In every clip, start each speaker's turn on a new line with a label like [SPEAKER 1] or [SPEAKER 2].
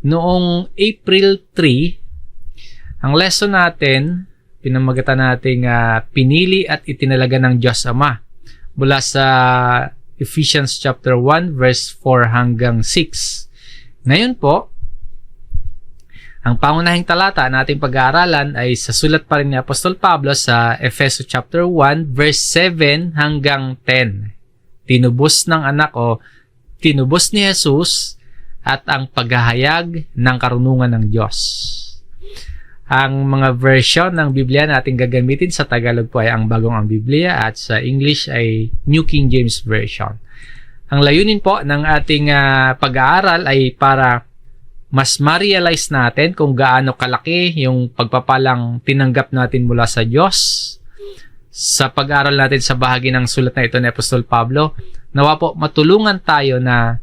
[SPEAKER 1] Noong April 3, ang lesson natin, pinamagatan nating pinili at itinalaga ng Diyos Ama mula sa Ephesians chapter 1 verse 4 hanggang 6. Ngayon po, ang pangunahing talata na ating pag-aaralan ay sa sulat pa rin ni Apostol Pablo sa Efeso chapter 1 verse 7 hanggang 10. Tinubos ng anak o tinubos ni Jesus at ang paghahayag ng karunungan ng Diyos. Ang mga version ng Biblia na ating gagamitin sa Tagalog po ay ang Bagong ang Biblia at sa English ay New King James Version. Ang layunin po ng ating pag-aaral ay para mas ma-realize natin kung gaano kalaki yung pagpapalang tinanggap natin mula sa Diyos. Sa pag-aaral natin sa bahagi ng sulat na ito ni Apostol Pablo, nawa po matulungan tayo na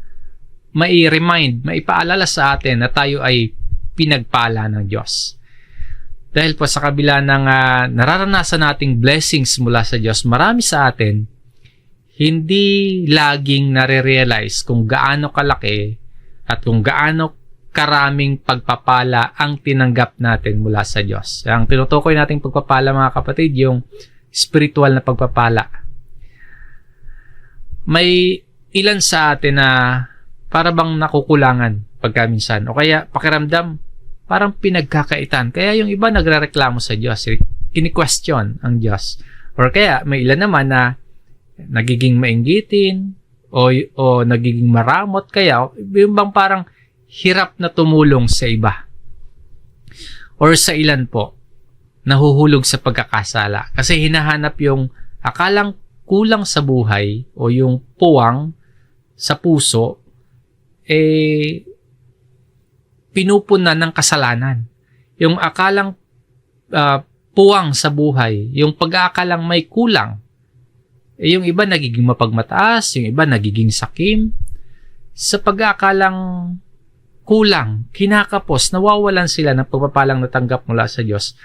[SPEAKER 1] maipaalala sa atin na tayo ay pinagpala ng Diyos. Dahil po sa kabila ng nararanasan nating blessings mula sa Diyos, marami sa atin hindi laging nare-realize kung gaano kalaki at kung gaano karaming pagpapala ang tinanggap natin mula sa Diyos. Ang tinutukoy nating pagpapala, mga kapatid, yung spiritual na pagpapala. May ilan sa atin na para bang nakukulangan pagkaminsan o kaya pakiramdam parang pinagkakaitan. Kaya yung iba nagrereklamo sa Diyos, kini-question ang Diyos. Or kaya may ilan naman na nagiging mainggitin o nagiging maramot, kaya yung bang parang hirap na tumulong sa iba. Or sa ilan po, nahuhulog sa pagkakasala. Kasi hinahanap yung akalang kulang sa buhay o yung puwang sa puso, pinupunan ng kasalanan. Yung akalang puwang sa buhay, yung pag-aakalang may kulang, yung iba nagiging mapagmataas, yung iba nagiging sakim. Sa pag-aakalang kulang, kinakapos, nawawalan sila ng pagpapalang natanggap mula sa Diyos,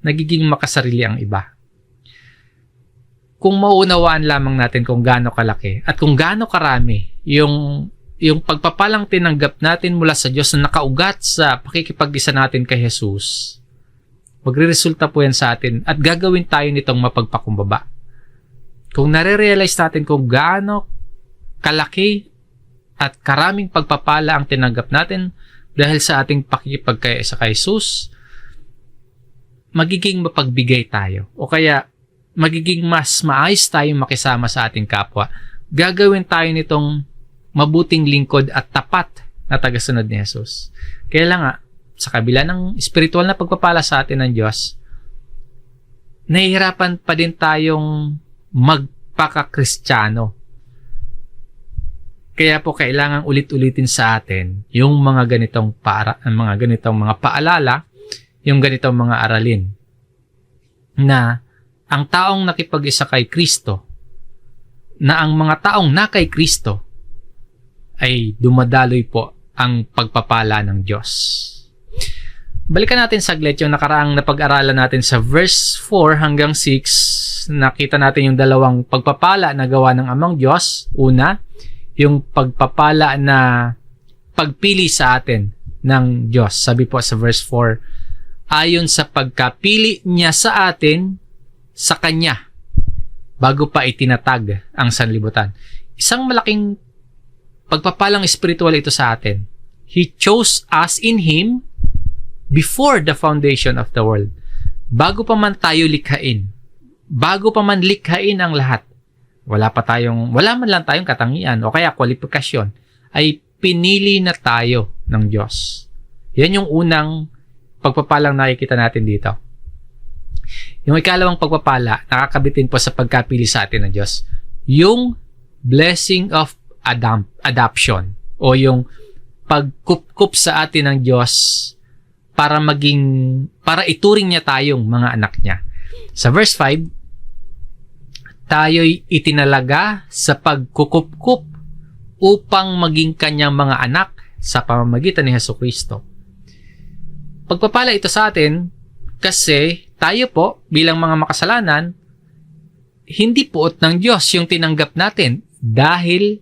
[SPEAKER 1] nagiging makasarili ang iba. Kung maunawaan lamang natin kung gaano kalaki at kung gaano karami yung pagpapalang tinanggap natin mula sa Diyos na nakaugat sa pakikipag-isa natin kay Jesus, magre-resulta po yan sa atin at gagawin tayo nitong mapagpakumbaba. Kung nare-realize natin kung gaano kalaki at karaming pagpapala ang tinanggap natin dahil sa ating pakikipagkaisa kay Jesus, magiging mapagbigay tayo o kaya magiging mas maayos tayong makisama sa ating kapwa. Gagawin tayo nitong mabuting lingkod at tapat na tagasunod ni Jesus. Kaya lang sa kabila ng spiritual na pagpapala sa atin ng Diyos, nahihirapan pa din tayong magpaka-Kristiyano. Kaya po kailangan ulit-ulitin sa atin yung mga ganitong mga paalala, yung ganitong mga aralin na ang taong nakipag-isa kay Kristo, na ang mga taong na kay Kristo ay dumadaloy po ang pagpapala ng Diyos. Balikan natin saglit yung nakaraang napag-aralan natin sa verse 4 hanggang 6. Nakita natin yung dalawang pagpapala na gawa ng Amang Diyos. Una, yung pagpapala na pagpili sa atin ng Diyos. Sabi po sa verse 4, ayon sa pagkapili niya sa atin sa Kanya bago pa itinatag ang sanlibutan. Isang malaking pagpapalang espiritual ito sa atin. He chose us in Him before the foundation of the world. Bago pa man tayo likhain, bago pa man likhain ang lahat, wala man lang tayong katangian o kaya kwalifikasyon, ay pinili na tayo ng Diyos. Yan yung unang pagpapalang nakikita natin dito. Yung ikalawang pagpapala, nakakabitin po sa pagkapili sa atin ng Diyos, yung blessing of adoption o yung pagkup sa atin ng Diyos para ituring niya tayong mga anak niya. Sa verse 5, tayo'y itinalaga sa pagkukup upang maging kanyang mga anak sa pamamagitan ni Jesucristo. Pagpapala ito sa atin kasi tayo po bilang mga makasalanan, hindi puot ng Diyos yung tinanggap natin dahil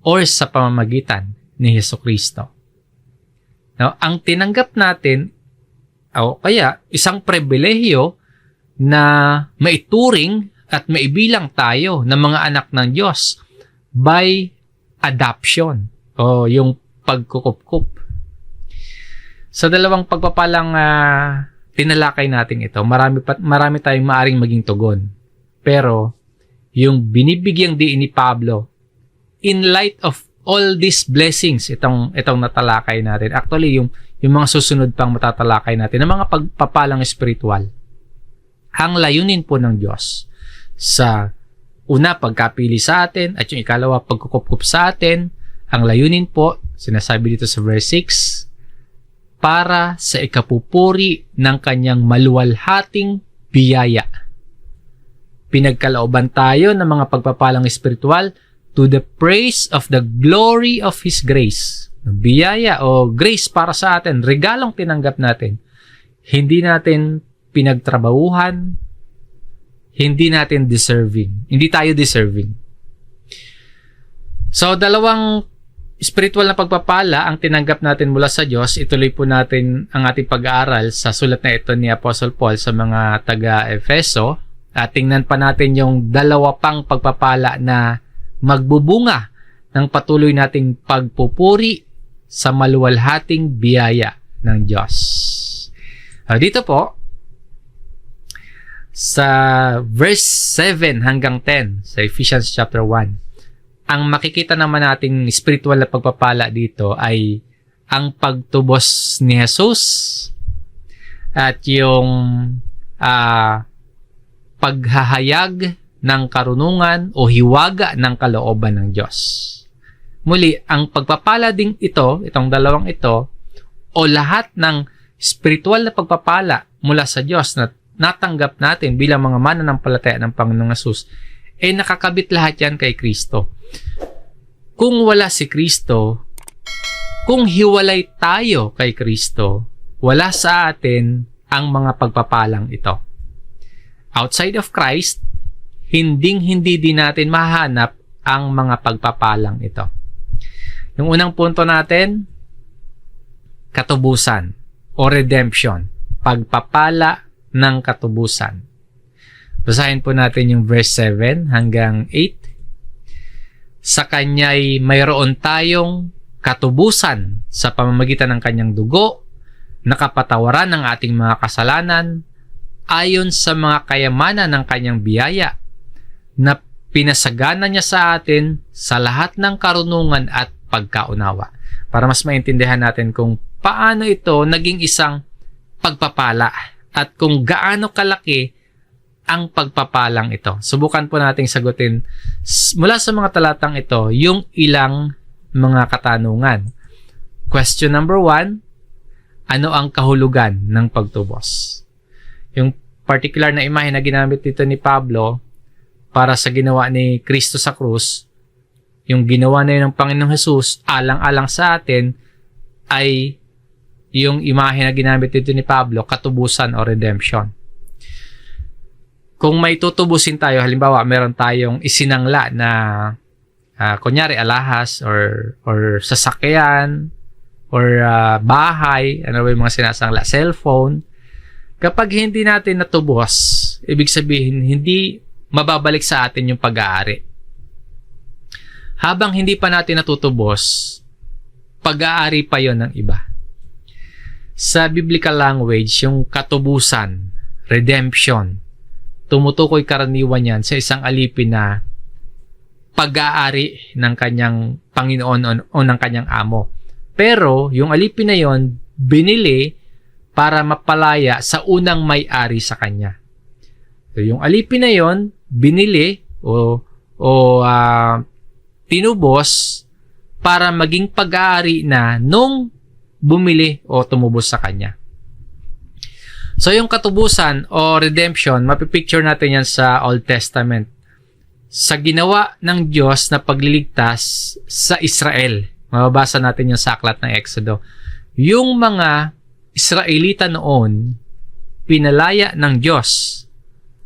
[SPEAKER 1] or sa pamamagitan ni Jesucristo. Now, ang tinanggap natin, o kaya isang pribilehiyo na maituring at maibilang tayo ng mga anak ng Diyos by adoption o yung pagkukup-kup. Sa dalawang pagpapalang tinalakay natin ito, marami tayong maaring maging tugon. Pero yung binibigyang diin ni Pablo, in light of all these blessings, itong natalakay natin. Actually, yung mga susunod pang matatalakay natin, ng mga pagpapalang espiritual. Ang layunin po ng Diyos sa una, pagkapili sa atin, at yung ikalawa, pagkukup sa atin, ang layunin po, sinasabi dito sa verse 6, para sa ikapupuri ng kanyang maluwalhating biyaya. Pinagkalooban tayo ng mga pagpapalang espiritual to the praise of the glory of His grace. Biyaya o grace para sa atin, regalong tinanggap natin. Hindi natin pinagtrabahuhan, hindi natin deserving. Hindi tayo deserving. So, dalawang spiritual na pagpapala ang tinanggap natin mula sa Diyos. Ituloy po natin ang ating pag-aaral sa sulat na ito ni Apostle Paul sa mga taga-Efeso. At tingnan pa natin yung dalawa pang pagpapala na magbubunga ng patuloy nating pagpupuri sa maluwalhating biyaya ng Diyos. Dito po, sa verse 7 hanggang 10 sa Ephesians chapter 1, ang makikita naman nating spiritual na pagpapala dito ay ang pagtubos ni Jesus at yung paghahayag ng karunungan o hiwaga ng kalooban ng Diyos. Muli, ang pagpapala ding ito, itong dalawang ito, o lahat ng spiritual na pagpapala mula sa Diyos na natanggap natin bilang mga mananampalataya ng Panginoong Hesus, nakakabit lahat yan kay Kristo. Kung wala si Kristo, kung hiwalay tayo kay Kristo, wala sa atin ang mga pagpapalang ito. Outside of Christ, hindi din natin mahanap ang mga pagpapalang ito. Yung unang punto natin, katubusan o redemption, pagpapala ng katubusan. Basahin po natin yung verse 7 hanggang 8. Sa Kanya'y mayroon tayong katubusan sa pamamagitan ng Kanyang dugo, nakapatawaran ng ating mga kasalanan ayon sa mga kayamanan ng Kanyang biyaya, na pinasagana niya sa atin sa lahat ng karunungan at pagkaunawa. Para mas maintindihan natin kung paano ito naging isang pagpapala at kung gaano kalaki ang pagpapalang ito. Subukan po nating sagutin mula sa mga talatang ito yung ilang mga katanungan. Question number 1, ano ang kahulugan ng pagtubos? Yung particular na imahe na ginamit dito ni Pablo para sa ginawa ni Kristo sa krus, yung ginawa na yun ng Panginoong Hesus, alang-alang sa atin, ay yung imahe na ginamit dito ni Pablo, katubusan o redemption. Kung may tutubusin tayo, halimbawa, meron tayong isinangla na kunyari alahas or sasakyan or bahay, ano ba yung mga sinasangla, cellphone. Kapag hindi natin natubos, ibig sabihin, hindi mababalik sa atin yung pag-aari. Habang hindi pa natin natutubos, pag-aari pa yon ng iba. Sa biblical language, yung katubusan, redemption, tumutukoy karaniwan yan sa isang alipin na pag-aari ng kanyang Panginoon o ng kanyang amo. Pero, yung alipin na yon, binili para mapalaya sa unang may-ari sa kanya. So, yung alipin na yon, binili o tinubos para maging pag-aari na nung bumili o tumubos sa kanya. So, yung katubusan o redemption, mapipicture natin yan sa Old Testament. Sa ginawa ng Diyos na pagliligtas sa Israel. Mababasa natin yung sa aklat ng Exodo. Yung mga Israelita noon, pinalaya ng Diyos.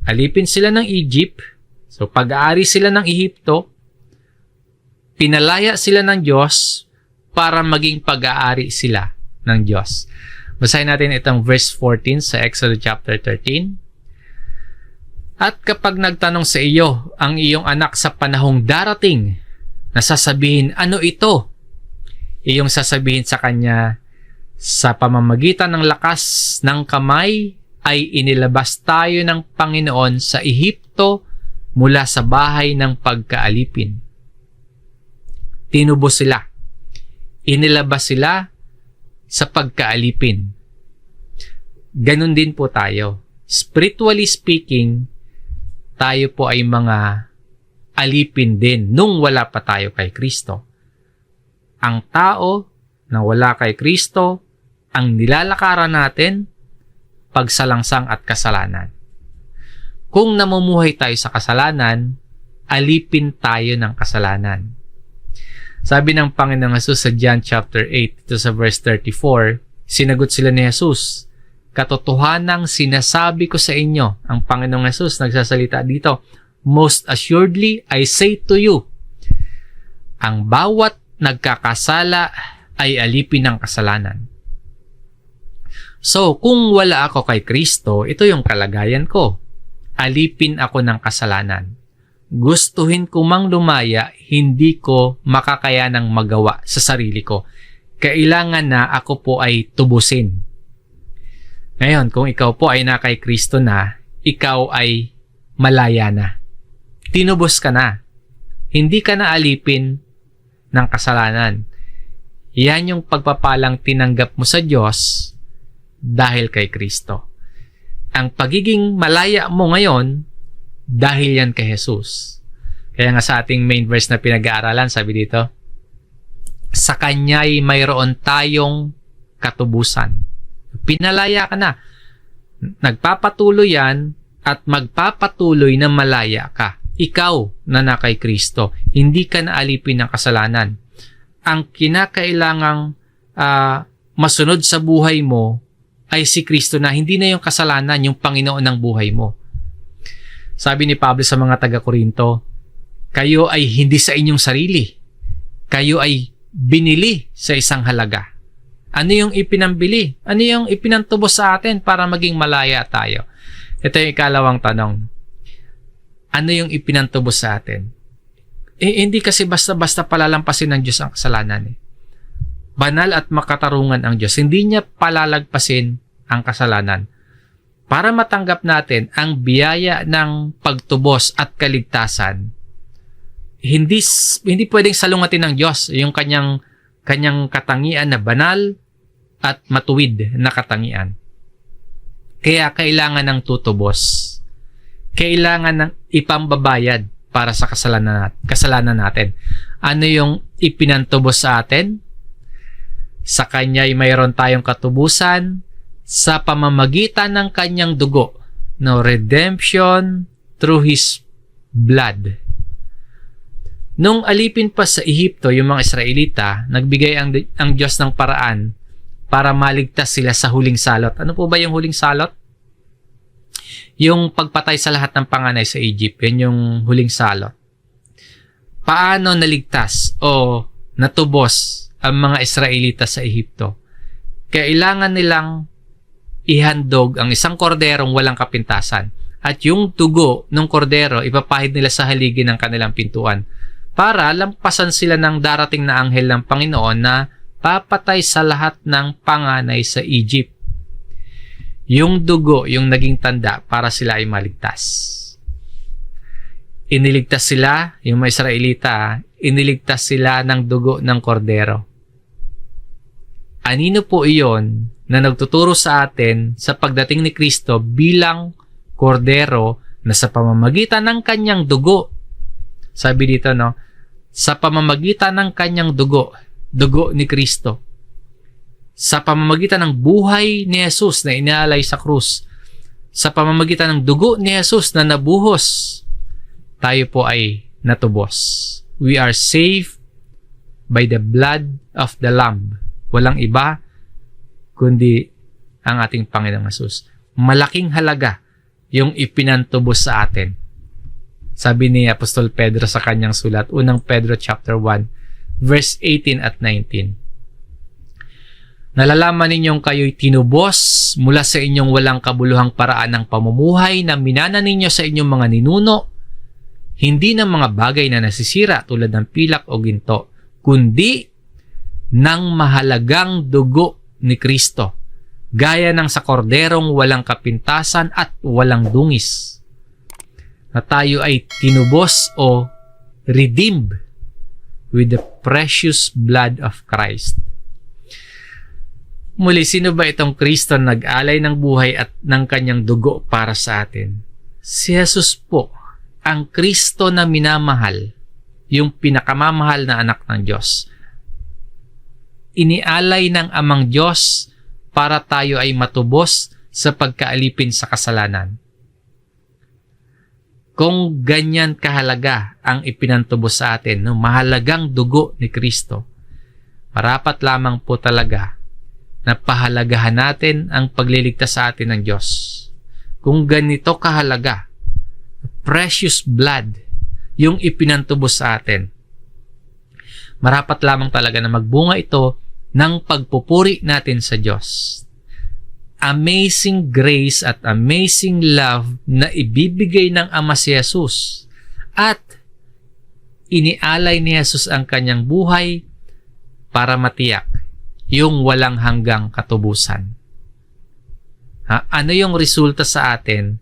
[SPEAKER 1] Alipin sila ng Egypt. So, pag-aari sila ng Ehipto. Pinalaya sila ng Diyos para maging pag-aari sila ng Diyos. Basahin natin itong verse 14 sa Exodus chapter 13. At kapag nagtanong sa iyo ang iyong anak sa panahong darating, na sasabihin, ano ito? Iyong sasabihin sa kanya, sa pamamagitan ng lakas ng kamay ay inilabas tayo ng Panginoon sa Ehipto mula sa bahay ng pagkaalipin. Tinubos sila. Inilabas sila sa pagkaalipin. Ganon din po tayo. Spiritually speaking, tayo po ay mga alipin din nung wala pa tayo kay Kristo. Ang tao na wala kay Kristo, ang nilalakaran natin, pagsalangsang at kasalanan. Kung namumuhay tayo sa kasalanan, alipin tayo ng kasalanan. Sabi ng Panginoong Jesus sa John chapter 8, ito sa verse 34, sinagot sila ni Jesus, katotohanang sinasabi ko sa inyo, ang Panginoong Jesus nagsasalita dito, most assuredly I say to you, ang bawat nagkakasala ay alipin ng kasalanan. So, kung wala ako kay Kristo, ito yung kalagayan ko. Alipin ako ng kasalanan. Gustuhin ko mang lumaya, hindi ko makakayanang magawa sa sarili ko. Kailangan na ako po ay tubusin. Ngayon, kung ikaw po ay na kay Kristo na, ikaw ay malaya na. Tinubos ka na. Hindi ka na alipin ng kasalanan. Yan yung pagpapalang tinanggap mo sa Diyos dahil kay Kristo. Ang pagiging malaya mo ngayon, dahil yan kay Jesus. Kaya nga sa ating main verse na pinag-aaralan, sabi dito, sa Kanya'y mayroon tayong katubusan. Pinalaya ka na. Nagpapatuloy yan at magpapatuloy na malaya ka. Ikaw na kay Kristo. Hindi ka na alipin ng kasalanan. Ang kinakailangang masunod sa buhay mo ay si Kristo na, hindi na yung kasalanan, yung Panginoon ng buhay mo. Sabi ni Pablo sa mga taga-Korinto, kayo ay hindi sa inyong sarili. Kayo ay binili sa isang halaga. Ano yung ipinambili? Ano yung ipinantubos sa atin para maging malaya tayo? Ito yung ikalawang tanong. Ano yung ipinantubos sa atin? Hindi kasi basta-basta palalampasin ng Diyos ang kasalanan. Banal at makatarungan ang Diyos. Hindi niya palalagpasin ang kasalanan. Para matanggap natin ang biyaya ng pagtubos at kaligtasan, hindi pwedeng salungatin ng Diyos yung kanyang katangian na banal at matuwid na katangian. Kaya kailangan ng tutubos. Kailangan ng ipambabayad para sa kasalanan natin. Ano yung ipinantubos sa atin? Sa Kanya'y mayroon tayong katubusan sa pamamagitan ng Kanyang dugo. No, redemption through His blood. Nung alipin pa sa Ehipto yung mga Israelita, nagbigay ang Diyos ng paraan para maligtas sila sa huling salot. Ano po ba yung huling salot? Yung pagpatay sa lahat ng panganay sa Egypt. Yan yung huling salot. Paano naligtas o natubos ang mga Israelita sa Ehipto? Kailangan nilang ihandog ang isang korderong walang kapintasan. At yung dugo ng kordero, ipapahid nila sa haligi ng kanilang pintuan para lampasan sila ng darating na anghel ng Panginoon na papatay sa lahat ng panganay sa Egypt. Yung dugo, yung naging tanda para sila ay maligtas. Iniligtas sila, yung mga Israelita, iniligtas sila ng dugo ng kordero. Anino po iyon na nagtuturo sa atin sa pagdating ni Kristo bilang kordero na sa pamamagitan ng kanyang dugo. Sabi dito, no? Sa pamamagitan ng kanyang dugo ni Kristo. Sa pamamagitan ng buhay ni Jesus na inalay sa krus. Sa pamamagitan ng dugo ni Jesus na nabuhos, tayo po ay natubos. We are saved by the blood of the Lamb. Walang iba kundi ang ating Panginoong Jesus. Malaking halaga yung ipinantubos sa atin. Sabi ni Apostol Pedro sa kanyang sulat, unang Pedro chapter 1, verse 18 at 19. Nalalaman ninyong kayo'y tinubos mula sa inyong walang kabuluhang paraan ng pamumuhay na minana ninyo sa inyong mga ninuno, hindi ng mga bagay na nasisira tulad ng pilak o ginto, kundi ng mahalagang dugo ni Kristo, gaya ng sa korderong walang kapintasan at walang dungis, na tayo ay tinubos o redeemed with the precious blood of Christ. Muli, sino ba itong Kristo nag-alay ng buhay at ng kanyang dugo para sa atin? Si Jesus po, ang Kristo na minamahal, yung pinakamamahal na anak ng Diyos. Inialay ng Amang Diyos para tayo ay matubos sa pagkaalipin sa kasalanan. Kung ganyan kahalaga ang ipinantubos sa atin, no, mahalagang dugo ni Kristo, marapat lamang po talaga na pahalagahan natin ang pagliligtas sa atin ng Diyos. Kung ganito kahalaga, precious blood, yung ipinantubos sa atin, marapat lamang talaga na magbunga ito ng pagpupuri natin sa Diyos. Amazing grace at amazing love na ibibigay ng Ama si Jesus, at inialay ni Jesus ang kanyang buhay para matiyak yung walang hanggang katubusan. Ano yung resulta sa atin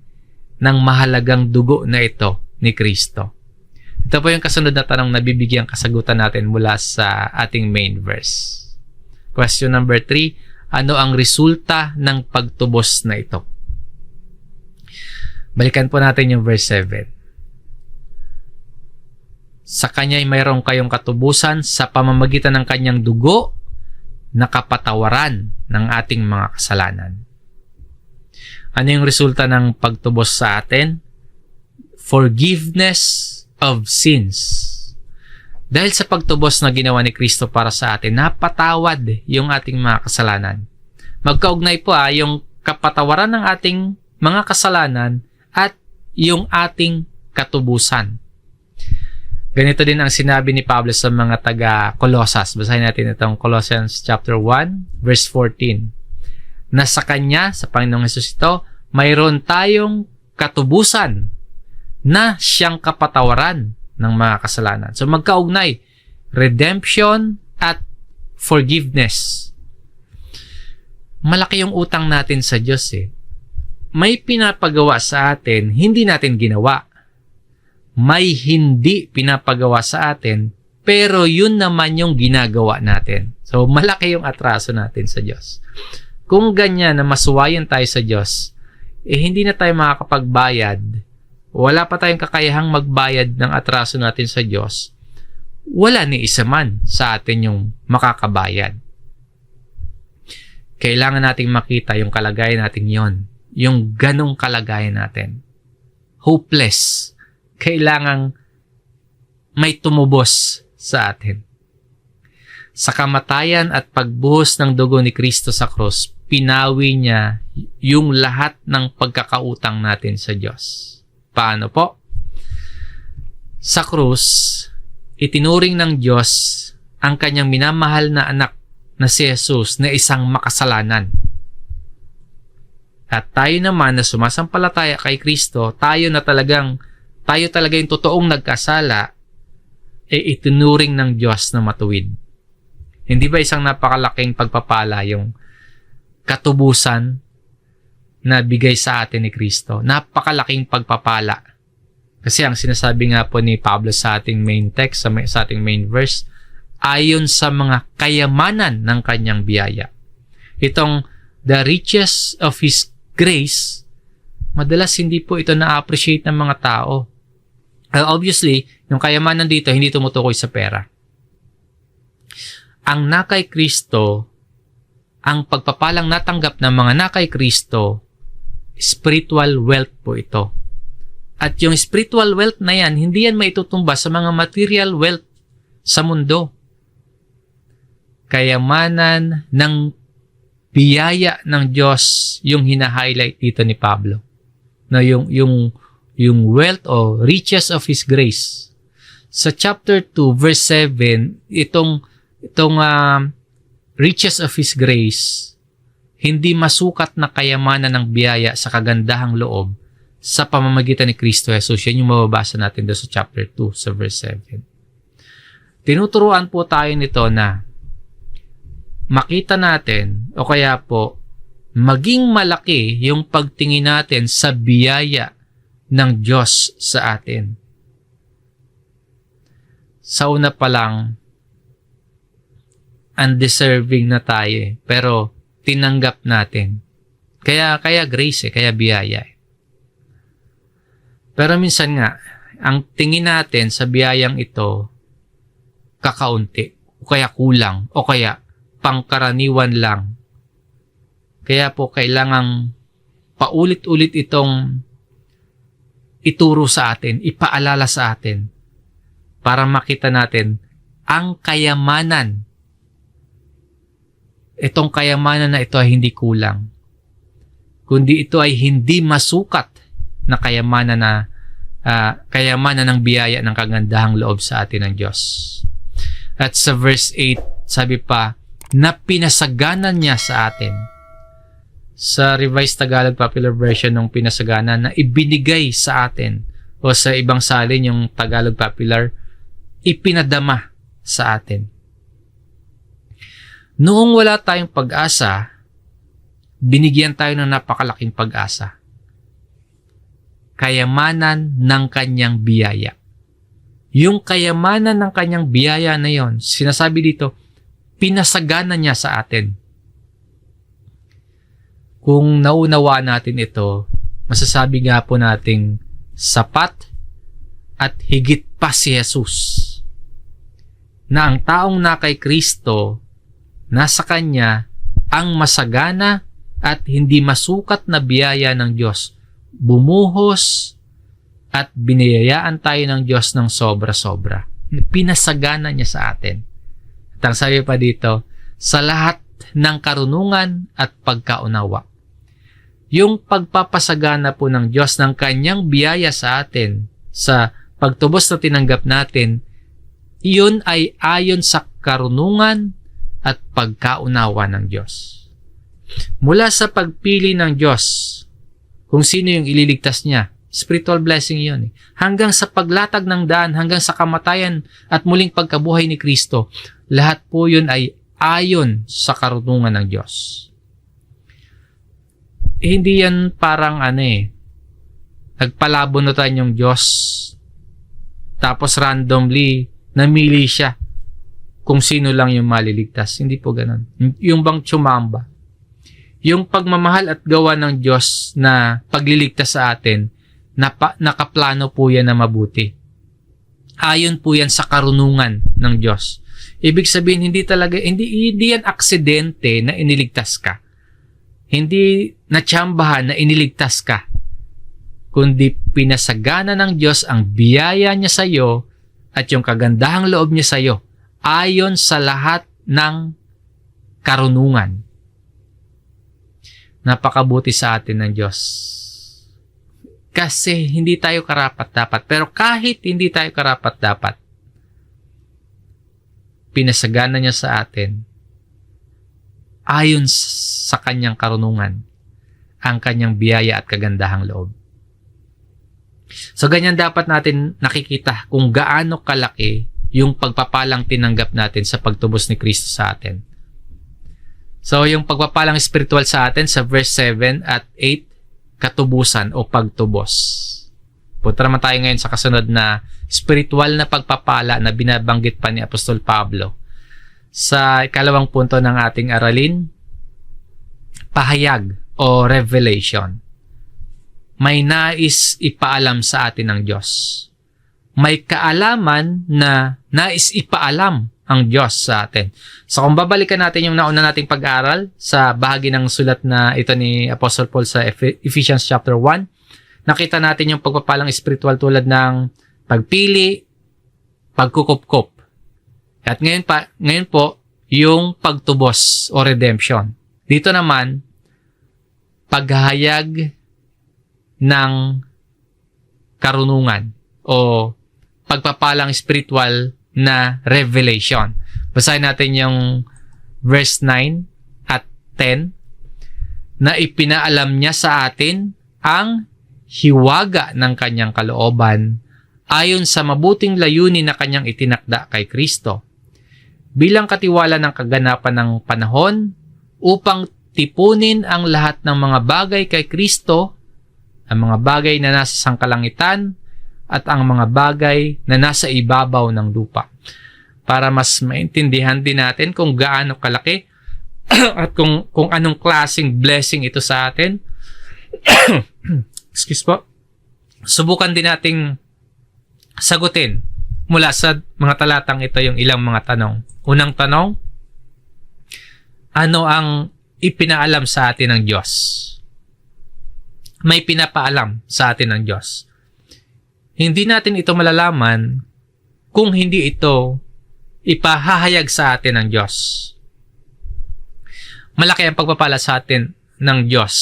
[SPEAKER 1] ng mahalagang dugo na ito ni Kristo? Ito po yung kasunod na tanong na bibigyan kasagutan natin mula sa ating main verse. Question number 3, ano ang resulta ng pagtubos na ito? Balikan po natin yung verse 7. Sa kanya'y mayroong kayong katubusan sa pamamagitan ng kanyang dugo na kapatawaran ng ating mga kasalanan. Ano yung resulta ng pagtubos sa atin? Forgiveness of sins. Dahil sa pagtubos na ginawa ni Kristo para sa atin, napatawad yung ating mga kasalanan. Magkaugnay po yung kapatawaran ng ating mga kasalanan at yung ating katubusan. Ganito din ang sinabi ni Pablo sa mga taga-Colosas. Basahin natin itong Colossians chapter 1, verse 14. Na sa Kanya, sa Panginoong Hesus ito, mayroon tayong katubusan na siyang kapatawaran ng mga kasalanan. So magkaugnay, redemption at forgiveness. Malaki yung utang natin sa Diyos May pinapagawa sa atin, hindi natin ginawa. May hindi pinapagawa sa atin, pero yun naman yung ginagawa natin. So, malaki yung atraso natin sa Diyos. Kung ganyan na masuwayan tayo sa Diyos, hindi na tayo makakapagbayad, wala pa tayong kakayahang magbayad ng atraso natin sa Diyos, wala ni isa man sa atin yung makakabayad. Kailangan nating makita yung kalagayan natin yon, yung ganong kalagayan natin. Hopeless. Kailangang may tumubos sa atin. Sa kamatayan at pagbuhos ng dugo ni Kristo sa krus, pinawi niya yung lahat ng pagkakautang natin sa Diyos. Paano po? Sa krus, itinuring ng Diyos ang kanyang minamahal na anak na si Jesus na isang makasalanan. At tayo naman na sumasampalataya kay Kristo, tayo talaga yung totoong nagkasala, itinuring ng Diyos na matuwid. Hindi ba isang napakalaking pagpapala yung katubusan na bigay sa atin ni Kristo? Napakalaking pagpapala. Kasi ang sinasabi nga po ni Pablo sa ating main text, sa ating main verse, ayon sa mga kayamanan ng kanyang biyaya. Itong the riches of His grace, madalas hindi po ito na-appreciate ng mga tao. Obviously, yung kayamanan dito, hindi tumutukoy sa pera. Ang nakay Kristo, ang pagpapalang natanggap ng mga nakay Kristo, spiritual wealth po ito. At yung spiritual wealth na yan, hindi yan maitutumba sa mga material wealth sa mundo. Kayamanan ng biyaya ng Diyos yung hina-highlight dito ni Pablo. Na yung wealth o riches of His grace. Sa chapter 2, verse 7, itong riches of His grace, hindi masukat na kayamanan ng biyaya sa kagandahang loob sa pamamagitan ni Kristo Jesus. Yan yung mababasa natin doon sa chapter 2, sa verse 7. Tinuturuan po tayo nito na makita natin o kaya po maging malaki yung pagtingin natin sa biyaya ng Diyos sa atin. Sa una pa lang, undeserving na tayo pero tinanggap natin. Kaya grace kaya biyaya. Pero minsan nga, ang tingin natin sa biyayang ito, kakaunti, o kaya kulang, o kaya pangkaraniwan lang. Kaya po kailangang paulit-ulit itong ituro sa atin, ipaalala sa atin, para makita natin ang kayamanan. Itong kayamanan na ito ay hindi kulang, kundi ito ay hindi masukat na kayamanan ng biyaya ng kagandahang loob sa atin ng Diyos. At sa verse 8, sabi pa, na pinasaganan niya sa atin. Sa Revised Tagalog Popular Version ng pinasaganan, na ibinigay sa atin, o sa ibang salin yung Tagalog Popular, ipinadama sa atin. Noong wala tayong pag-asa, binigyan tayo ng napakalaking pag-asa. Kayamanan ng kanyang biyaya. Yung kayamanan ng kanyang biyaya na yon, sinasabi dito, pinasagana niya sa atin. Kung naunawa natin ito, masasabi nga po nating sapat at higit pa si Jesus. Na ang taong na kay Kristo, nasa Kanya ang masagana at hindi masukat na biyaya ng Diyos. Bumuhos at biniyayaan tayo ng Diyos ng sobra-sobra. Pinasagana niya sa atin. At ang sabi pa dito, sa lahat ng karunungan at pagkaunawa. Yung pagpapasagana po ng Diyos ng kanyang biyaya sa atin, sa pagtubos na tinanggap natin, iyon ay ayon sa karunungan at pagkaunawa ng Diyos. Mula sa pagpili ng Diyos, kung sino yung ililigtas niya, spiritual blessing yun. Hanggang sa paglatag ng daan, hanggang sa kamatayan at muling pagkabuhay ni Kristo, lahat po yun ay ayon sa karunungan ng Diyos. Hindi yan parang nagpalabunutan yung Diyos, tapos randomly namili siya kung sino lang yung maliligtas. Hindi po ganun. Yung bang tsumamba. Yung pagmamahal at gawa ng Diyos na pagliligtas sa atin, nakaplano po yan na mabuti. Ayon po yan sa karunungan ng Diyos. Ibig sabihin, hindi yan aksidente na iniligtas ka. Hindi natsambahan na iniligtas ka. Kundi pinasagana ng Diyos ang biyaya niya sa iyo at yung kagandahang loob niya sa iyo ayon sa lahat ng karunungan. Napakabuti sa atin ng Diyos. Kasi hindi tayo karapat-dapat. Pero kahit hindi tayo karapat-dapat, pinasagana niya sa atin ayon sa kanyang karunungan ang kanyang biyaya at kagandahang loob. So ganyan dapat natin nakikita kung gaano kalaki yung pagpapalang tinanggap natin sa pagtubos ni Kristo sa atin. So yung pagpapalang spiritual sa atin sa verse 7 at 8, katubusan o pagtubos. Punta naman tayo ngayon sa kasunod na spiritual na pagpapala na binabanggit pa ni Apostol Pablo. Sa ikalawang punto ng ating aralin, pahayag o revelation. May nais ipaalam sa atin ng Diyos. May kaalaman na nais ipaalam ang Diyos sa atin. So kung babalikan natin yung nauna nating pag-aaral sa bahagi ng sulat na ito ni Apostle Paul sa Ephesians chapter 1, nakita natin yung pagpapalang spiritual tulad ng pagpili, pagkukupkup. At ngayon po, yung pagtubos o redemption. Dito naman, paghahayag ng karunungan o pagpapalang spiritual na revelation. Basahin natin yung verse 9 at 10, na ipinaalam niya sa atin ang hiwaga ng kanyang kalooban ayon sa mabuting layunin na kanyang itinakda kay Kristo, bilang katiwala ng kaganapan ng panahon upang tipunin ang lahat ng mga bagay kay Kristo, ang mga bagay na nasa sangkalangitan at ang mga bagay na nasa ibabaw ng lupa. Para mas maintindihan din natin kung gaano kalaki at kung anong klaseng blessing ito sa atin. Excuse po. Subukan din nating sagutin mula sa mga talatang ito yung ilang mga tanong. Unang tanong, ano ang ipinaalam sa atin ng Diyos? May pinapaalam sa atin ng Diyos. Hindi natin ito malalaman kung hindi ito ipahahayag sa atin ng Diyos. Malaki ang pagpapala sa atin ng Diyos.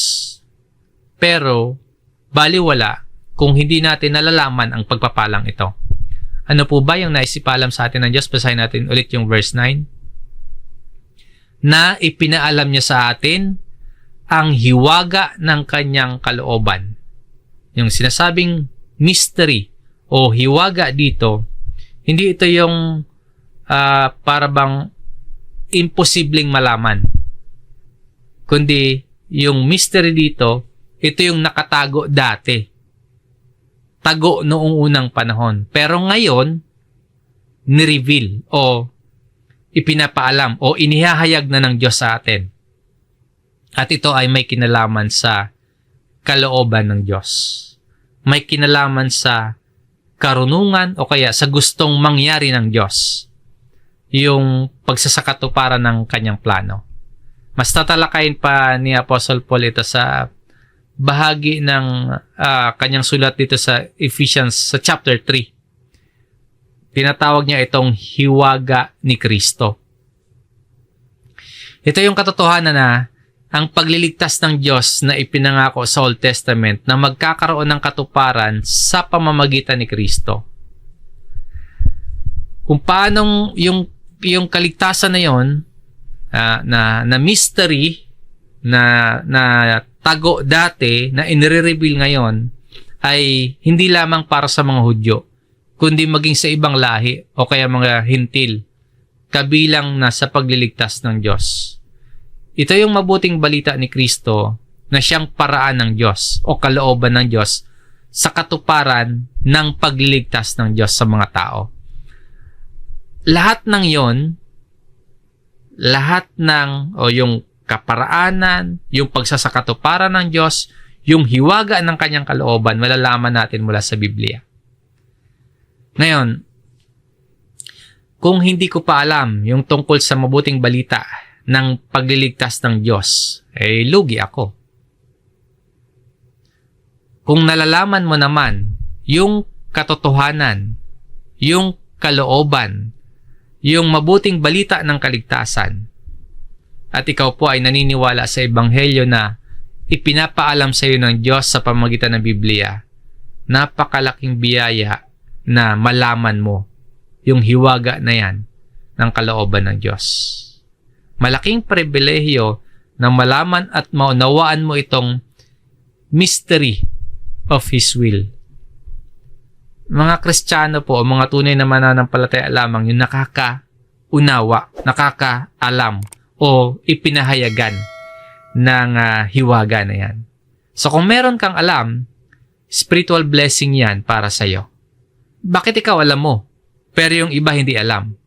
[SPEAKER 1] Pero, baliwala kung hindi natin nalalaman ang pagpapalang ito. Ano po ba yung naisipalam sa atin ng Diyos? Basahin natin ulit yung verse 9. Na ipinaalam niya sa atin ang hiwaga ng kanyang kalooban. Yung sinasabing mystery o hiwaga dito, hindi ito yung para bang imposibleng malaman. Kundi yung mystery dito, ito yung nakatago dati. Tago noong unang panahon. Pero ngayon, ni-reveal o ipinapaalam o inihahayag na ng Diyos sa atin. At ito ay may kinalaman sa kalooban ng Diyos. May kinalaman sa karunungan o kaya sa gustong mangyari ng Diyos. Yung pagsasakatuparan ng kanyang plano. Mas tatalakayin pa ni Apostle Paul ito sa bahagi ng kanyang sulat dito sa Ephesians sa chapter 3. Tinatawag niya itong hiwaga ni Kristo. Ito yung katotohanan na ang pagliligtas ng Diyos na ipinangako sa Old Testament na magkakaroon ng katuparan sa pamamagitan ni Kristo. Kung paanong yung kaligtasan na yon na mystery na tago dati na inire-reveal ngayon ay hindi lamang para sa mga Hudyo kundi maging sa ibang lahi o kaya mga hintil kabilang na sa pagliligtas ng Diyos. Ito yung mabuting balita ni Kristo na siyang paraan ng Diyos o kalooban ng Diyos sa katuparan ng pagliligtas ng Diyos sa mga tao. Lahat ng yon, yung kaparaanan, yung pagsasakatuparan ng Diyos, yung hiwaga ng kanyang kalooban, malalaman natin mula sa Biblia. Ngayon, kung hindi ko pa alam yung tungkol sa mabuting balita ng pagliligtas ng Diyos, lugi ako. Kung nalalaman mo naman yung katotohanan, yung kalooban, yung mabuting balita ng kaligtasan, at ikaw po ay naniniwala sa Ebanghelyo na ipinapaalam sa iyo ng Diyos sa pamamagitan ng Biblia, napakalaking biyaya na malaman mo yung hiwaga na yan ng kalooban ng Diyos. Malaking pribilehyo na malaman at maunawaan mo itong mystery of His will. Mga Kristiyano po, o mga tunay na mananampalataya lamang yung nakakaunawa, nakakaalam, o ipinahayagan ng hiwaga na yan. So kung meron kang alam, spiritual blessing yan para sa'yo. Bakit ikaw alam mo, pero yung iba hindi alam?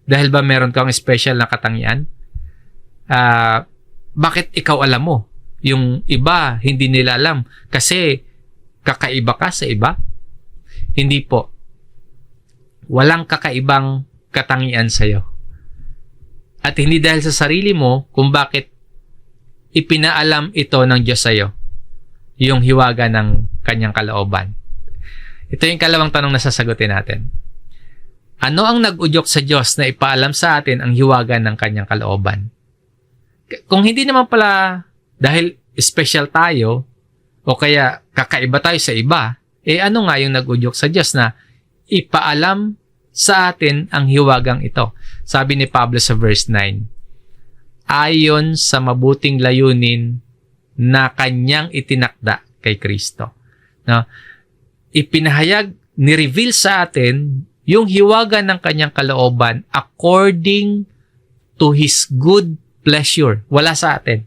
[SPEAKER 1] Dahil ba meron kang special na katangian? Bakit ikaw alam mo? Yung iba hindi nila alam kasi kakaiba ka sa iba? Hindi po. Walang kakaibang katangian sa'yo. At hindi dahil sa sarili mo kung bakit ipinaalam ito ng Diyos sa'yo, yung hiwaga ng kanyang kalooban. Ito yung kalawang tanong na sasagutin natin. Ano ang nag-udyok sa Diyos na ipaalam sa atin ang hiwaga ng kanyang kalooban? Kung hindi naman pala dahil special tayo o kaya kakaiba tayo sa iba, ano nga yung nag-udyok sa Diyos na ipaalam sa atin ang hiwagang ito? Sabi ni Pablo sa verse 9, ayon sa mabuting layunin na kanyang itinakda kay Kristo. No? Ipinahayag, ni-reveal sa atin yung hiwaga ng kanyang kalooban according to His good pleasure. Wala sa atin.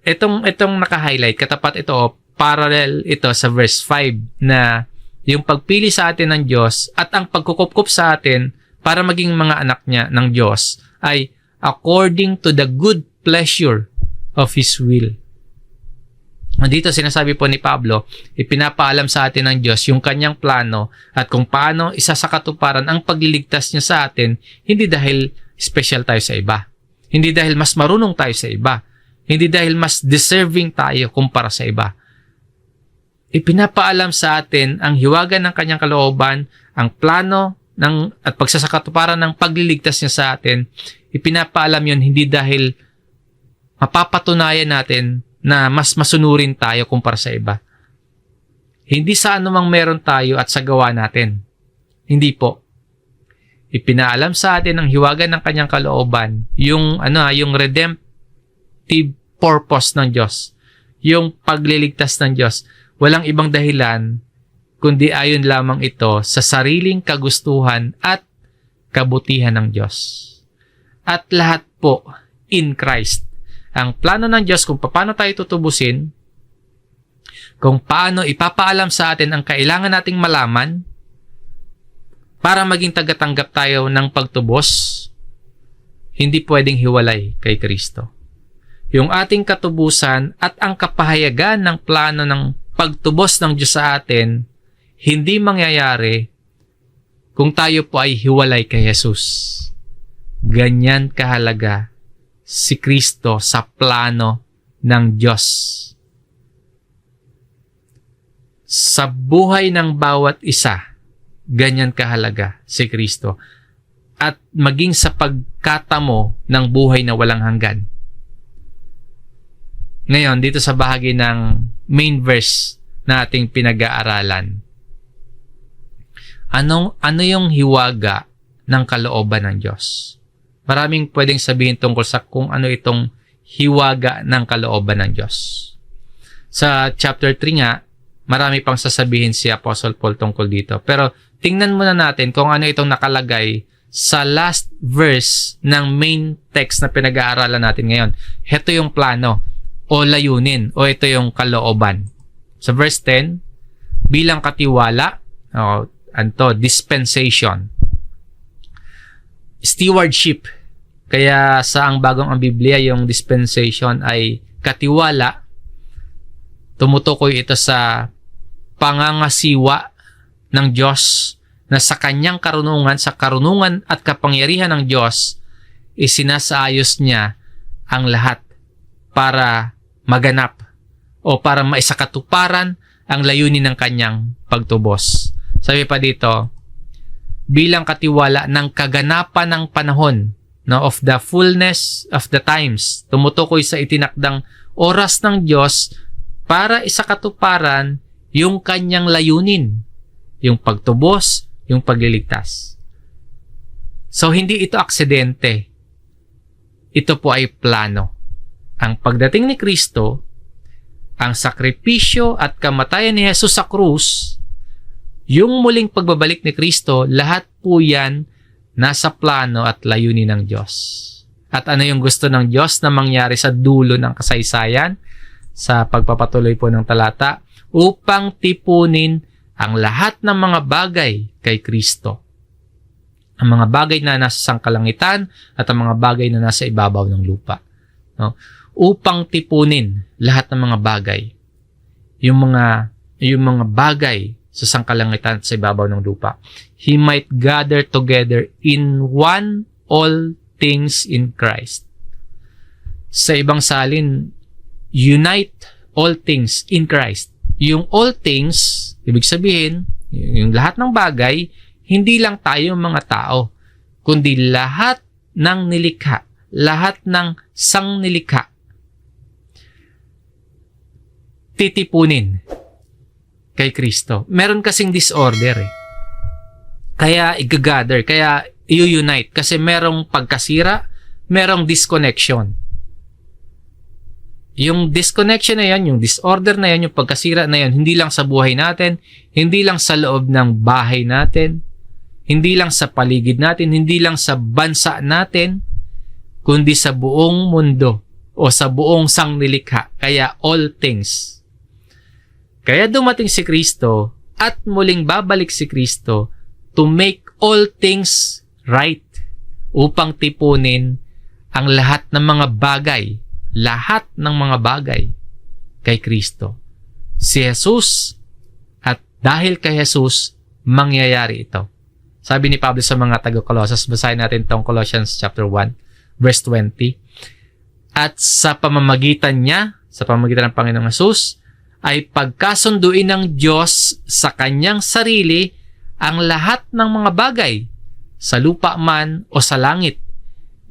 [SPEAKER 1] Itong naka-highlight, katapat ito, parallel ito sa verse 5 na yung pagpili sa atin ng Diyos at ang pagkukupkup sa atin para maging mga anak niya ng Diyos ay according to the good pleasure of His will. Dito sinasabi po ni Pablo, ipinapaalam sa atin ng Diyos yung kanyang plano at kung paano isa sa katuparan ang pagliligtas niya sa atin, hindi dahil special tayo sa iba. Hindi dahil mas marunong tayo sa iba. Hindi dahil mas deserving tayo kumpara sa iba. Ipinapaalam sa atin ang hiwaga ng kanyang kalooban, ang plano at pagsasakatuparan ng pagliligtas niya sa atin. Ipinapaalam yun hindi dahil mapapatunayan natin na mas masunurin tayo kumpara sa iba. Hindi sa anumang meron tayo at sa gawa natin. Hindi po. Ipinaalam sa atin ang hiwaga ng kanyang kalooban, yung redemptive purpose ng Diyos, yung pagliligtas ng Diyos. Walang ibang dahilan kundi ayon lamang ito sa sariling kagustuhan at kabutihan ng Diyos. At lahat po in Christ. Ang plano ng Diyos kung paano tayo tutubusin, kung paano ipapaalam sa atin ang kailangan nating malaman para maging tagatanggap tayo ng pagtubos, hindi pwedeng hiwalay kay Kristo. Yung ating katubusan at ang kapahayagan ng plano ng pagtubos ng Diyos sa atin, hindi mangyayari kung tayo po ay hiwalay kay Jesus. Ganyan kahalaga si Kristo sa plano ng Diyos. Sa buhay ng bawat isa, ganyan kahalaga si Kristo. At maging sa pagkatamo ng buhay na walang hanggan. Ngayon, dito sa bahagi ng main verse na ating pinag-aaralan, ano yung hiwaga ng kalooban ng Diyos? Maraming pwedeng sabihin tungkol sa kung ano itong hiwaga ng kalooban ng Diyos. Sa chapter 3 nga, marami pang sasabihin si Apostle Paul tungkol dito. Pero tingnan muna natin kung ano itong nakalagay sa last verse ng main text na pinag-aaralan natin ngayon. Ito yung plano o layunin o ito yung kalooban. Sa verse 10, bilang katiwala, dispensation. Stewardship. Kaya sa ang bagong ang Biblia, yung dispensation ay katiwala. Tumutukoy ito sa pangangasiwa ng Diyos na sa kanyang karunungan, sa karunungan at kapangyarihan ng Diyos, isinasaayos niya ang lahat para maganap o para maisakatuparan ang layunin ng kanyang pagtubos. Sabi pa dito, bilang katiwala ng kaganapan ng panahon, of the fullness of the times, tumutukoy sa itinakdang oras ng Diyos para isakatuparan yung kanyang layunin, yung pagtubos, yung pagliligtas. So, hindi ito aksidente. Ito po ay plano. Ang pagdating ni Kristo, ang sakripisyo at kamatayan ni Jesus sa krus, yung muling pagbabalik ni Kristo, lahat po yan nasa plano at layunin ng Diyos. At ano yung gusto ng Diyos na mangyari sa dulo ng kasaysayan, sa pagpapatuloy po ng talata, upang tipunin ang lahat ng mga bagay kay Kristo. Ang mga bagay na nasa sangkalangitan at ang mga bagay na nasa ibabaw ng lupa. No? Upang tipunin lahat ng mga bagay. Yung mga bagay sa sangkalangitan at sa ibabaw ng lupa. He might gather together in one all things in Christ. Sa ibang salin, unite all things in Christ. Yung all things, ibig sabihin, yung lahat ng bagay, hindi lang tayo mga tao, kundi lahat ng nilikha, lahat ng sangnilikha, titipunin kay Kristo. Meron kasing disorder eh. Kaya i-gather, kaya i-unite kasi merong pagkasira, merong disconnection. Yung disconnection na yan, yung disorder na yan, yung pagkasira na yan, hindi lang sa buhay natin, hindi lang sa loob ng bahay natin, hindi lang sa paligid natin, hindi lang sa bansa natin, kundi sa buong mundo o sa buong sangnilikha. Kaya all things. Kaya dumating si Kristo at muling babalik si Kristo to make all things right upang tipunin ang lahat ng mga bagay kay Kristo. Si Jesus, at dahil kay Jesus, mangyayari ito. Sabi ni Pablo sa mga taga-Colossus, basahin natin itong Colossians chapter 1, verse 20. At sa pamamagitan niya, sa pamamagitan ng Panginoong Jesus, ay pagkasunduin ng Diyos sa kanyang sarili ang lahat ng mga bagay, sa lupa man o sa langit,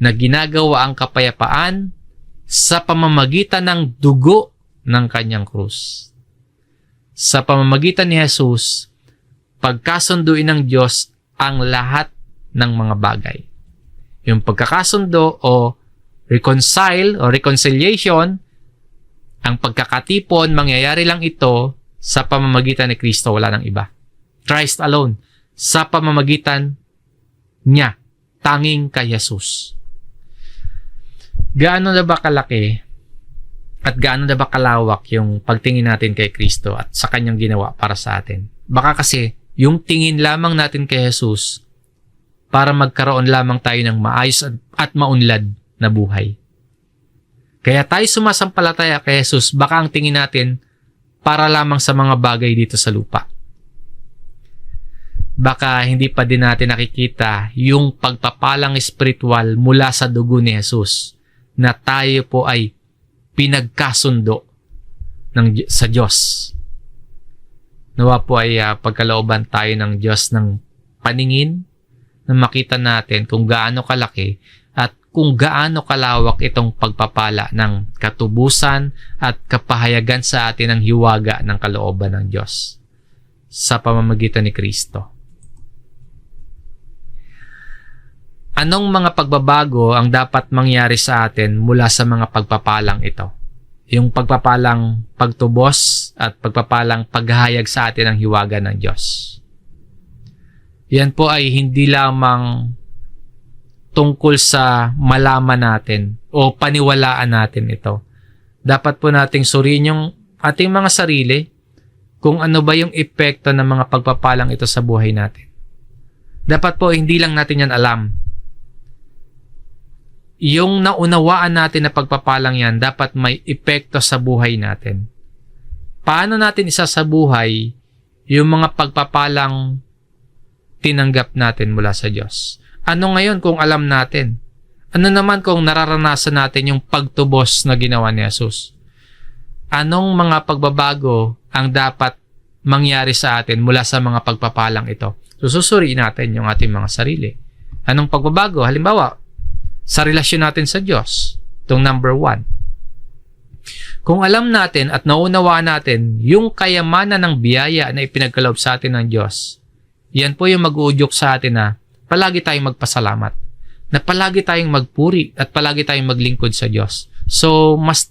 [SPEAKER 1] na ginagawa ang kapayapaan sa pamamagitan ng dugo ng kanyang krus. Sa pamamagitan ni Jesus, pagkasunduin ng Diyos ang lahat ng mga bagay. Yung pagkakasundo o reconciliation, ang pagkakatipon, mangyayari lang ito sa pamamagitan ni Kristo, wala nang iba. Christ alone, sa pamamagitan niya, tanging kay Jesus. Gaano na ba kalaki at gaano na ba kalawak yung pagtingin natin kay Kristo at sa kanyang ginawa para sa atin? Baka kasi yung tingin lamang natin kay Jesus para magkaroon lamang tayo ng maayos at maunlad na buhay. Kaya tayo sumasampalataya kay Jesus, baka ang tingin natin para lamang sa mga bagay dito sa lupa. Baka hindi pa din natin nakikita yung pagpapalang espiritual mula sa dugo ni Jesus na tayo po ay pinagkasundo sa Diyos. Nawa po ay pagkalooban tayo ng Diyos ng paningin na makita natin kung gaano kalaki at kung gaano kalawak itong pagpapala ng katubusan at kapahayagan sa atin ng hiwaga ng kalooban ng Diyos sa pamamagitan ni Kristo. Anong mga pagbabago ang dapat mangyari sa atin mula sa mga pagpapalang ito? Yung pagpapalang pagtubos at pagpapalang paghahayag sa atin ng hiwaga ng Diyos. Yan po ay hindi lamang tungkol sa malaman natin o paniwalaan natin ito. Dapat po nating suriin yung ating mga sarili kung ano ba yung epekto ng mga pagpapalang ito sa buhay natin. Dapat po hindi lang natin yan alam. Yung naunawaan natin na pagpapalang yan, dapat may epekto sa buhay natin. Paano natin isasabuhay yung mga pagpapalang tinanggap natin mula sa Diyos? Ano ngayon kung alam natin? Ano naman kung nararanasan natin yung pagtubos na ginawa ni Jesus? Anong mga pagbabago ang dapat mangyari sa atin mula sa mga pagpapalang ito? So, susuriin natin yung ating mga sarili. Anong pagbabago? Halimbawa, sa relasyon natin sa Diyos. Itong number 1. Kung alam natin at naunawaan natin yung kayamanan ng biyaya na ipinagkaloob sa atin ng Diyos, yan po yung mag-uudyok sa atin na palagi tayong magpasalamat, na palagi tayong magpuri at palagi tayong maglingkod sa Diyos. So, mas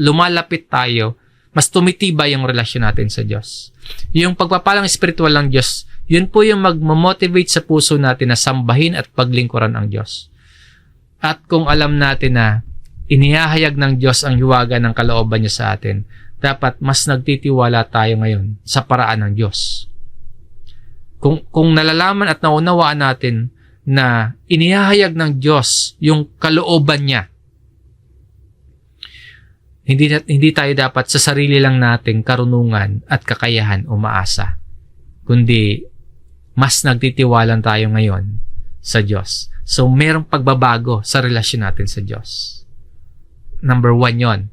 [SPEAKER 1] lumalapit tayo, mas tumitibay yung relasyon natin sa Diyos. Yung pagpapalang espiritual ng Diyos, yun po yung mag-motivate sa puso natin na sambahin at paglingkuran ang Diyos. At kung alam natin na inihahayag ng Diyos ang hiwaga ng kalooban niya sa atin, dapat mas nagtitiwala tayo ngayon sa paraan ng Diyos. Kung nalalaman at naunawaan natin na inihahayag ng Diyos yung kalooban niya, hindi tayo dapat sa sarili lang nating karunungan at kakayahan umaasa, kundi mas nagtitiwalan tayo ngayon sa Diyos. So, merong pagbabago sa relasyon natin sa Diyos. Number 1 yon.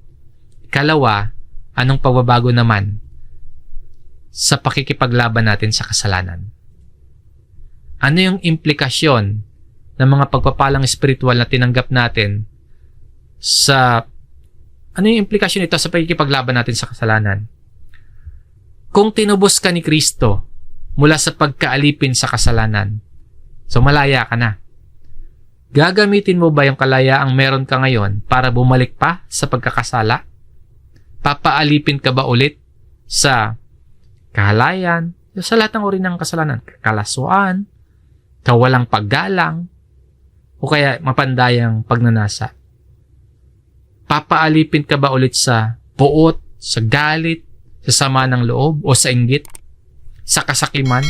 [SPEAKER 1] Ikalawa, anong pagbabago naman sa pakikipaglaban natin sa kasalanan? Ano yung implikasyon ng mga pagpapalang espiritual na tinanggap natin ano yung implikasyon ito sa pakikipaglaban natin sa kasalanan? Kung tinubos ka ni Kristo mula sa pagkaalipin sa kasalanan, so malaya ka na. Gagamitin mo ba yung kalayaang meron ka ngayon para bumalik pa sa pagkakasala? Papaalipin ka ba ulit sa kahalayan, sa lahat ng uri ng kasalanan, kalaswaan, kawalang paggalang, o kaya mapandayang pagnanasa? Papaalipin ka ba ulit sa puot, sa galit, sa sama ng loob, o sa inggit, sa kasakiman,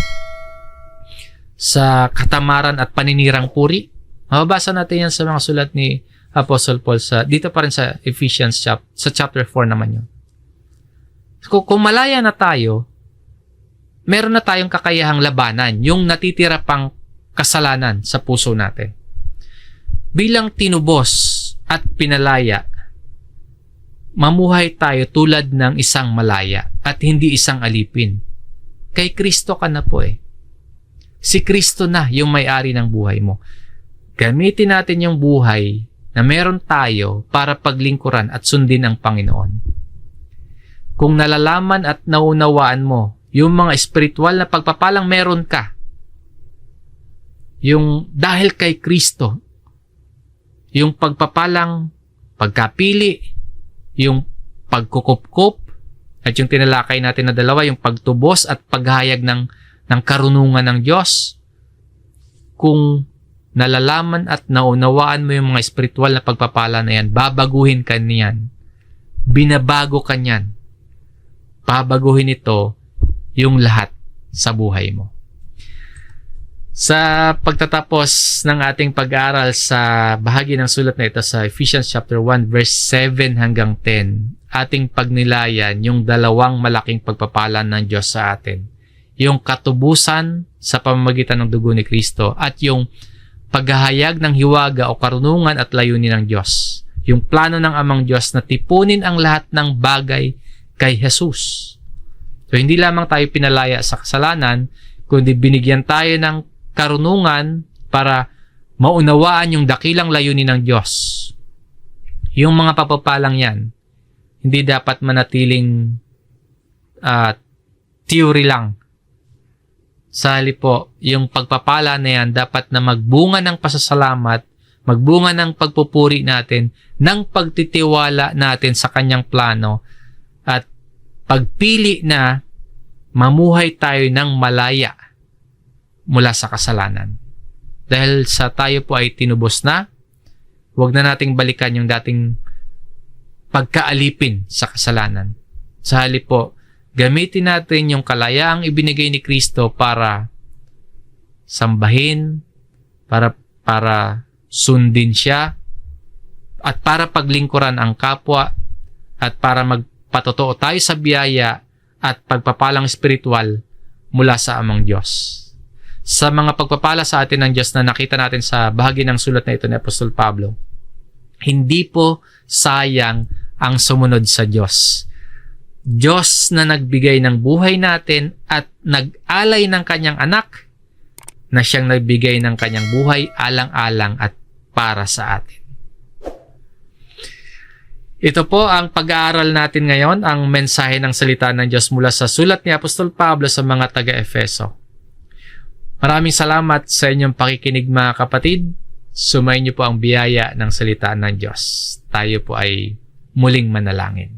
[SPEAKER 1] sa katamaran at paninirang puri? Mababasa natin yan sa mga sulat ni Apostle Paul dito pa rin sa Ephesians sa chapter 4 naman yun. Kung malaya na tayo, meron na tayong kakayahang labanan yung natitira pang kasalanan sa puso natin. Bilang tinubos at pinalaya, mamuhay tayo tulad ng isang malaya at hindi isang alipin. Kay Kristo ka na po eh. Si Kristo na yung may-ari ng buhay mo. Gamitin natin yung buhay na meron tayo para paglingkuran at sundin ang Panginoon. Kung nalalaman at naunawaan mo yung mga espiritual na pagpapalang meron ka, yung dahil kay Kristo, yung pagpapalang pagkapili, yung pagkukupkup, at yung tinalakay natin na dalawa, yung pagtubos at paghayag ng karunungan ng Diyos. Kung nalalaman at naunawaan mo yung mga espiritual na pagpapala na yan, babaguhin ka niyan. Binabago ka niyan. Babaguhin ito yung lahat sa buhay mo. Sa pagtatapos ng ating pag-aaral sa bahagi ng sulat na ito sa Ephesians chapter 1 verse 7 hanggang 10, ating pagnilayan yung dalawang malaking pagpapala ng Diyos sa atin. Yung katubusan sa pamamagitan ng dugo ni Kristo at yung paghahayag ng hiwaga o karunungan at layunin ng Diyos. Yung plano ng Amang Diyos na tipunin ang lahat ng bagay kay Jesus. So, hindi lamang tayo pinalaya sa kasalanan, kundi binigyan tayo ng karunungan para maunawaan yung dakilang layunin ng Diyos. Yung mga papapalang yan, hindi dapat manatiling theory lang. Sa halip po, yung pagpapala na yan dapat na magbunga ng pasasalamat, magbunga ng pagpupuri natin, ng pagtitiwala natin sa kanyang plano, at pagpili na mamuhay tayo ng malaya mula sa kasalanan. Dahil sa tayo po ay tinubos na, huwag na nating balikan yung dating pagkaalipin sa kasalanan. Sa halip po, gamitin natin yung kalayaang ibinigay ni Kristo para sambahin, para sundin siya, at para paglingkuran ang kapwa, at para magpatotoo tayo sa biyaya at pagpapalang espiritual mula sa Amang Diyos. Sa mga pagpapala sa atin ng Diyos na nakita natin sa bahagi ng sulat na ito ni Apostol Pablo, hindi po sayang ang sumunod sa Diyos. Diyos na nagbigay ng buhay natin at nag-alay ng kanyang anak na siyang nagbigay ng kanyang buhay alang-alang at para sa atin. Ito po ang pag-aaral natin ngayon, ang mensahe ng salita ng Diyos mula sa sulat ni Apostol Pablo sa mga taga-Efeso. Maraming salamat sa inyong pakikinig mga kapatid. Sumayin niyo po ang biyaya ng salita ng Diyos. Tayo po ay muling manalangin.